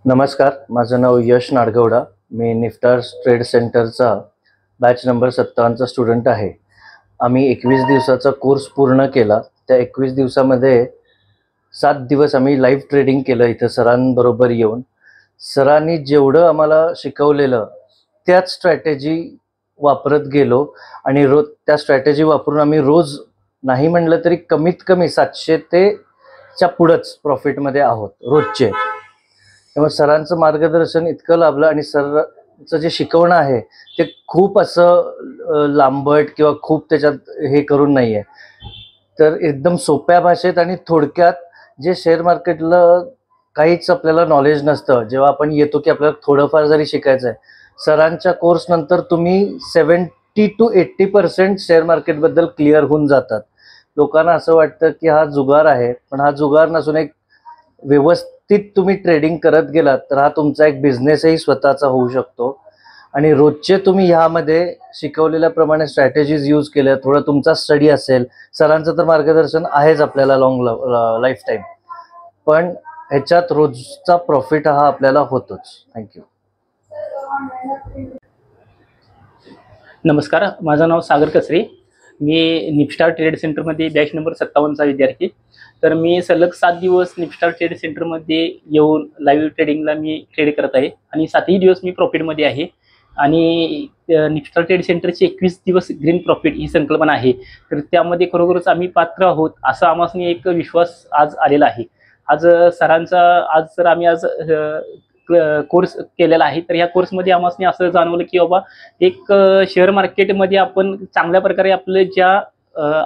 नमस्कार, माझं नाव यश नाडगौडा. मी निफ्टार ट्रेड सेंटरचा बॅच नंबर 57चा स्टुडंट आहे. आम्ही 21 दिवसाचा कोर्स पूर्ण केला. त्या 21 दिवसामध्ये 7 दिवस आम्ही लाईव्ह ट्रेडिंग केलं इथं सरांबरोबर येऊन. सरांनी जेवढं आम्हाला शिकवलेलं त्याच स्ट्रॅटेजी वापरत गेलो आणि त्या स्ट्रॅटेजी वापरून आम्ही रोज नाही म्हणलं तरी कमीत कमी 700 ते च्या पुढंच प्रॉफिटमध्ये आहोत रोजचे. त्यामुळे सरांचं मार्गदर्शन इतकं लाभलं आणि सरचं जे शिकवणं आहे ते खूप असं लांबट किंवा खूप त्याच्यात हे करून नाही आहे, तर एकदम सोप्या भाषेत आणि थोडक्यात. जे शेअर मार्केटला काहीच आपल्याला नॉलेज नसतं, जेव्हा आपण येतो की आपल्याला थोडंफार जरी शिकायचं आहे, सरांच्या कोर्स नंतर तुम्ही 70 to 80% शेअर मार्केटबद्दल क्लिअर होऊन जातात. लोकांना असं वाटतं की हा जुगार आहे, पण हा जुगार नसून एक व्यवस्थित तुम्ही ट्रेडिंग करत गेलात तर हा तुमचा एक बिझनेसही स्वतःचा होऊ शकतो. आणि रोजचे तुम्ही ह्यामध्ये शिकवलेल्याप्रमाणे स्ट्रॅटेजीज यूज केल्या, थोडं तुमचा स्टडी असेल, सरांचं तर मार्गदर्शन आहेच आपल्याला लॉंग लाईफ टाईम, पण ह्याच्यात रोजचा प्रॉफिट हा आपल्याला होतोच. थँक्यू. नमस्कार, माझं नाव सागर कसरे. मी निफ्टार ट्रेड सेंटरमध्ये बॅच नंबर 57चा विद्यार्थी. तर मी सलग 7 दिवस निफ्टार ट्रेड सेंटरमध्ये येऊन लाईव्ह ट्रेडिंगला मी ट्रेड करत आहे आणि 7ही दिवस मी प्रॉफिटमध्ये आहे. आणि निफ्टार ट्रेड सेंटरचे 21 दिवस ग्रीन प्रॉफिट ही संकल्पना आहे. तर त्यामध्ये खरोखरच आम्ही पात्र आहोत असा आम्हाला एक विश्वास आज आलेला आहे. आज सरांचा आज आम्ही कोर्स केलेला आहे. तर या कोर्समध्ये आम्हाला असं जाणवलं की बाबा एक शेअर मार्केटमध्ये आपण चांगल्या प्रकारे आपल्या ज्या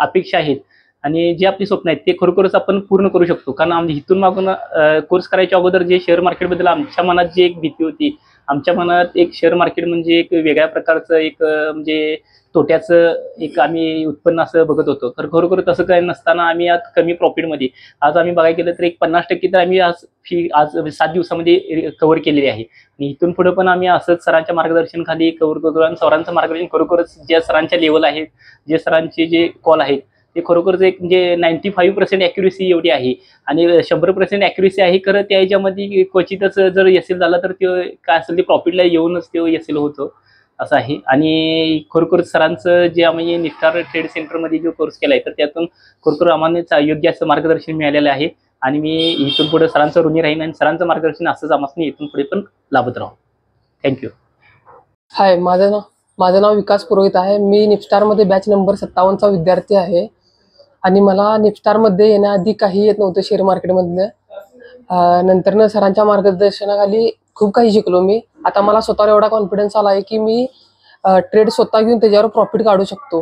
अपेक्षा आहेत आणि जे आपली स्वप्न आहेत ते खरोखरच आपण पूर्ण करू शकतो. कारण आम्ही इथून मागून कोर्स करायच्या अगोदर जे शेअर मार्केटबद्दल आमच्या मनात जी एक भीती होती, आमच्या मनात एक शेअर मार्केट म्हणजे एक वेगळ्या प्रकारचं एक म्हणजे तोट्याचं एक आम्ही उत्पन्न असं बघत होतो. तर खरोखर तसं काही नसताना आम्ही आज कमी प्रॉफिटमध्ये आज आम्ही बघायला गेलं तर एक 50% तर आम्ही आज 7 दिवसामध्ये कव्हर केलेली आहे. आणि इथून पुढे पण आम्ही असंच सरांच्या मार्गदर्शनाखाली कव्हर करतो. आणि सरांचं मार्गदर्शन खरोखरच ज्या सरांच्या लेवल आहेत, जे सरांचे जे कॉल आहेत ते खरोखरच एक म्हणजे 95% ॲक्युरेसी एवढी आहे आणि 100% ॲक्युरेसी आहे. खरं त्या ह्याच्यामध्ये क्वचितच जर एल झाला तर ते काय असेल ते प्रॉफिटला येऊनच ते एल होतं असं आहे. आणि खरोखर सरांचं जे आम्ही निफ्टार ट्रेड सेंटरमध्ये जो कोर्स केला आहे तर त्यातून खरोखर आम्हाला योग्य असं मार्गदर्शन मिळालेलं आहे. आणि मी इथून पुढे सरांचं ऋणी राहीन आणि सरांचं मार्गदर्शन असंच आम्हाला इथून पुढे पण लाभत राहू. थँक्यू. हाय, माझं नाव विकास पुरोहित आहे. मी निफ्टारमध्ये बॅच नंबर 57चा विद्यार्थी आहे. आणि मला निफ्टारमध्ये येण्याआधी काही येत नव्हतं शेअर मार्केटमधलं. नंतरनं सरांच्या मार्गदर्शनाखाली खूप काही शिकलो मी. आता मला स्वतःवर एवढा कॉन्फिडन्स आला आहे की मी ट्रेड स्वतः घेऊन त्याच्यावर प्रॉफिट काढू शकतो.